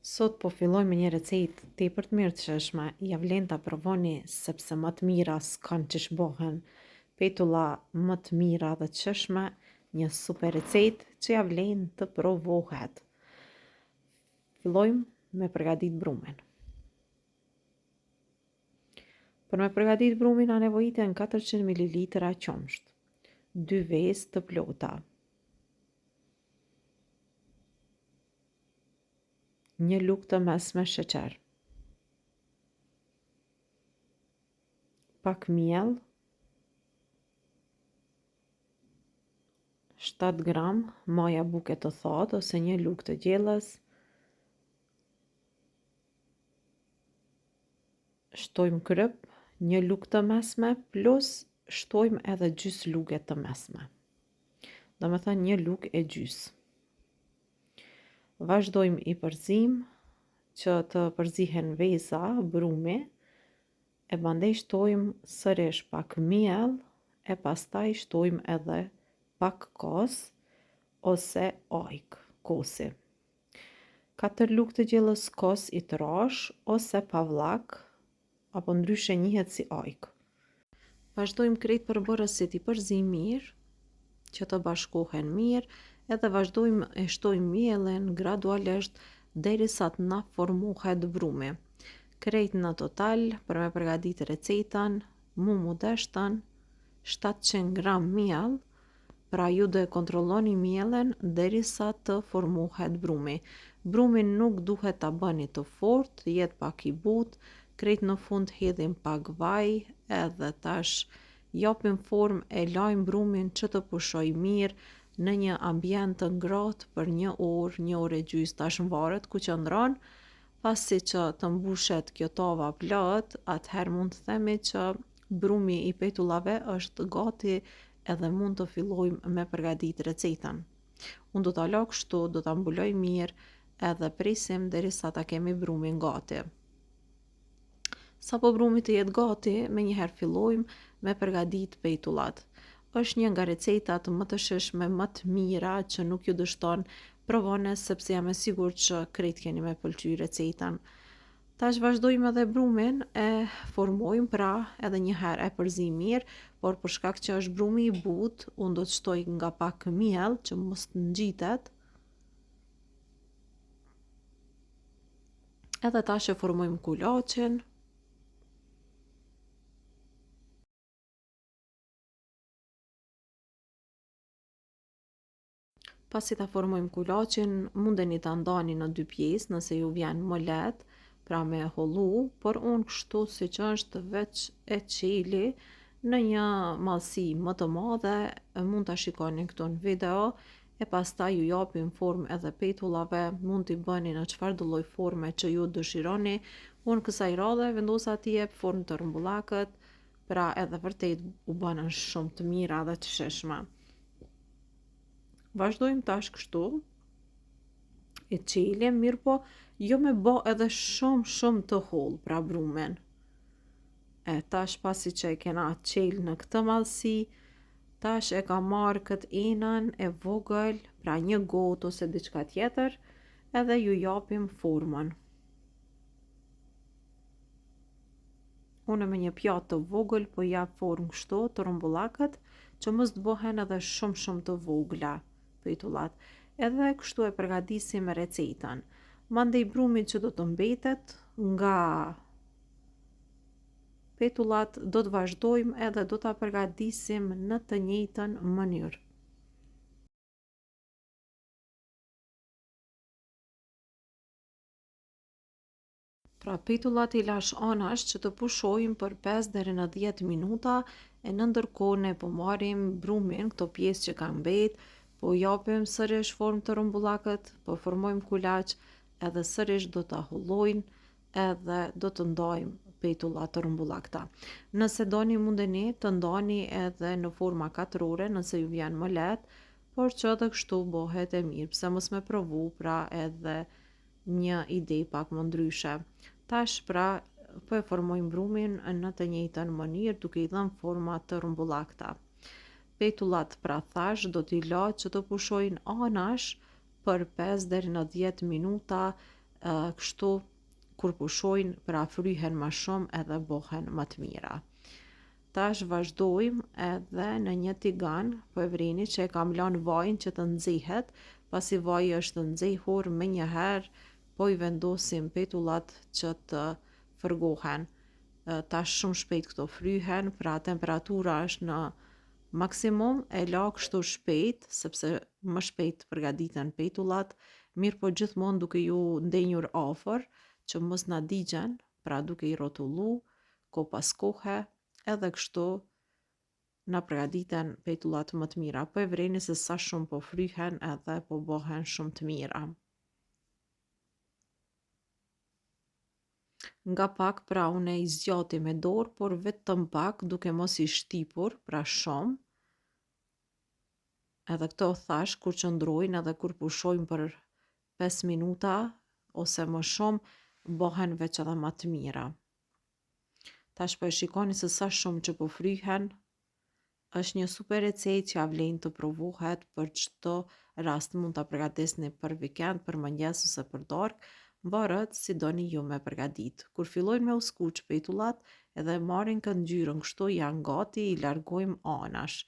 Sot po filloj me një recetë tepër të mirë të shëshme, ja vlen ta provoni sepse më të mira s'kan që shbohen. Petulla më të mira dhe të shëshme, një super recetë që ja vlen të provohet. Fillojmë me përgatit brumin. Për me përgatit brumin a nevojiten 400 ml qumsht, 2 vezë të plota, një lugë të mesme sheqer, pak miell, 7 gram maja buke të thatë ose një lugë të gjellës, shtojmë kryp, një lugë të mesme plus shtojmë edhe gjys luge të mesme. Do me thënë një lugë e gjys. Vazhdojmë i përzim që të përzihen veza, brumi, e mandej shtojmë sërish pak miell, e pastaj shtojmë edhe pak kos ose ajk, kosi. 4 lugë të gjellës kos i trash ose pavllak, apo ndryshe njihet si ajk. Vazhdojmë krejt përbërësit i përzim mirë, që të bashkohen mirë, edhe vazhdojmë e shtojmë miellin gradualisht derisa të na formohet brumi. Krejt në total, për me përgatitë recetën, mu deshten 700 gram miell, pra ju do e kontrolloni miellin derisa të formohet brumi. Brumin nuk duhet ta bëni të fortë, jetë pak i butë, krejt në fund hedhim pak vaj, edhe tash japim formë e lajm brumin që të pushoj mirë në një ambient të ngrohtë për 1 orë, 1 orë e gjys, tash varet ku qëndron. Pasi që të mbushet kjo tava plot, atëherë mund të themi që brumi i petullave është gati edhe mund të fillojmë me përgatit recetën. Unë do ta la kështu, do ta mbuloj mirë edhe presim derisa ta kemi brumin gati. Sa po brumi të jetë gati, me njëherë fillojmë me përgatit pejtullat. Është një nga recetat më të shishme, më të mira që nuk ju dështon, provone sepse jam e sigurt që krejt keni me pëlqy recetën. Tash vazhdojmë edhe brumin e formojmë, pra edhe një herë e përzim mirë, por për shkak që është brumi i butë, unë do të shtoj nga pak miell që mos të ngjitet. Edhe tash e formojmë kulaçin. Pasi ta formojmë kulaçin, mundeni ta ndani në 2 pjesë nëse ju vjen më lehtë, pra me hollu, por unë kështu siç është veç e qeli në një mallësi më të madhe, mund ta shikoni këtu në video, e pastaj ju japim formë edhe petullave, mund t'i bëni në çfarëdo lloj forme që ju dëshironi. Unë kësaj radhe vendosa t'i jep formë të rrumbullakët, pra edhe vërtet u bënën shumë të mira dhe të shishme. Vazhdojmë tash kështu, e qelim, mirë po jo me bë edhe shumë të hollë, pra brumin. E tash pasi që e kena qelë në këtë mallësi, tash e ka marrë këtë enën e vogël, pra një gotë ose diçka tjetër, edhe ju japim formën. Unë me një pjatë të vogël po jap formë kështu të rrumbullakët, që mos të bëhen edhe shumë të vogla pejtullat. Edhe kështu e përgatisim recetën. Mandej brumi që do të mbetet nga petullat do të vazhdojmë edhe do ta përgatisim në të njëjtën mënyrë. Pra petullat i lash anash që të pushojmë për 5 deri në 10 minuta, e në ndërkohë ne po marrim brumin, këto pjesë që kanë mbet, po japim sërish formë të rrumbullakët, po formojmë kulaç, edhe sërish do ta hollojmë, edhe do të ndajmë petullat të rrumbullakta. Nëse doni mundeni të ndani edhe në forma katrore, nëse ju vjen më lehtë, por që edhe kështu bëhet e mirë, pse mos me provu, pra edhe një ide pak më ndryshe. Tash pra po e formojmë brumin në të njëjtën mënyrë duke i dhënë forma të rrumbullakta. Petullat pra thash do t'i la që të pushojnë anash për 5 deri në 10 minuta, kështu kur pushojnë pra fryhen më shumë edhe bohen më të mira. Tash vazhdojmë edhe në një tigan, po e vrini që e kam lënë vajin që të nxihet, pasi vaji është nxehur më njëherë, po i vendosim petullat që të fërgohen. Tash shumë shpejt këto fryhen, pra temperatura është në maksimum, e la kështu shpejt, sepse më shpejt përgatiten petullat, mirë po gjithmonë duke ju ndenjur afër, që mos na digjen, pra duke i rrotullu, ko pas kohe, edhe kështu na përgatiten petullat më të mira, po e vreni se sa shumë po fryhen edhe po bohen shumë të mira. Nga pak pra unë i zgjati me dorë, por vetëm pak duke mos i shtipur, pra shumë. Edhe këto thash kur qëndrojnë edhe kur pushojnë për 5 minuta ose më shumë, bohen veç edhe më të mira. Tash po e shikoni se sa shumë që po fryhen, është një super recetë që vlen të provohet për çdo rast, mund ta përgatisni për vikend, për mëngjes ose për darkë, varet si doni ju me përgatit. Kur fillojnë me u skuq petullat, edhe marrin këngjyrën, kështu janë gati, i largojmë anash.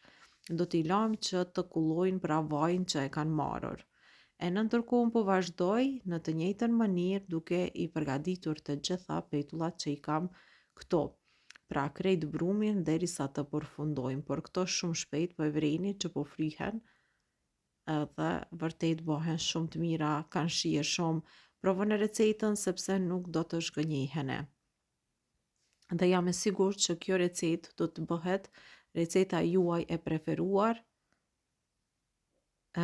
Do t'i lajmë që të kullojnë pra vajin që e kanë marrur. E në ndërkohë po vazhdoj në të njëjtën mënyrë duke i përgatitur të gjitha petullat që i kam këto. Pra krejt brumin derisa të përfundojmë, por këto shumë shpejt po e vreni që po fryhen edhe vërtet bohen shumë të mira, kanë shije shumë. Provoni recetën sepse nuk do të zhgënjeheni. Dhe jam e sigurt që kjo recetë do të bëhet receta juaj e preferuar,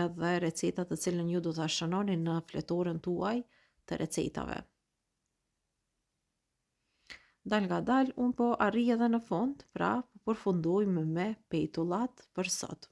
edhe receta të cilën ju do ta shënoni në fletoren tuaj të recetave. Dal nga dal, unë po arrij edhe në fund, pra po përfundojmë me petullat për sot.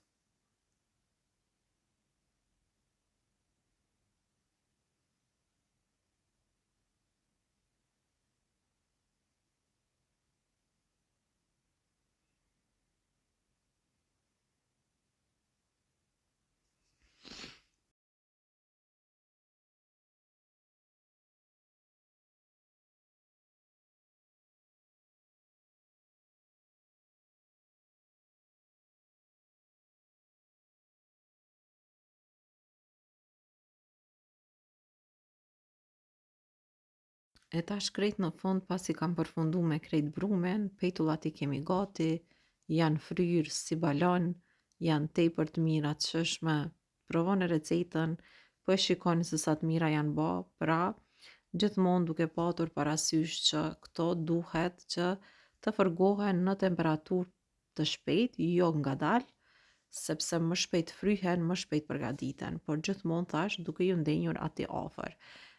E tash krejt në fund, pasi kam përfundu me krejt brumen, petullat i kemi gati, janë fryrë si balon, janë tepër të mira të shëshme. Provoni recetën, po e shikoni se sa të mira janë bo, pra gjithmonë duke patur parasysh që këto duhet që të fërgohen në temperaturë të shpejt, jo ngadalë, sepse më shpejt fryhen, më shpejt përgatiten, por gjithmonë thash duke ju ndenjur ati afër.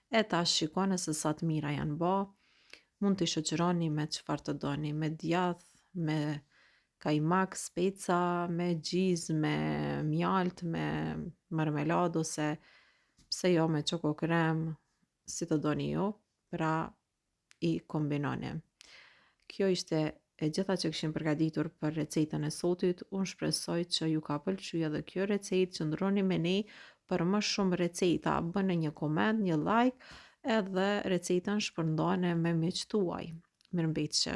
E tash shikoni se sa të mira janë bo, mund t'i shoqëroni me çfarë të doni, me djath, me kajmak, speca, me gjizë, me mjalt, me marmeladë ose pse jo me çoko krem, si të doni ju, pra i kombinoni. Kjo ishte e gjitha që kishim përgatitur për recetën e sotit. Unë shpresoj që ju ka pëlqyer edhe kjo recetë, qëndroni me ne për më shumë receta, bëni një koment, një like, edhe recetën shpërndani me miqtë tuaj. Mirëmbëjtje.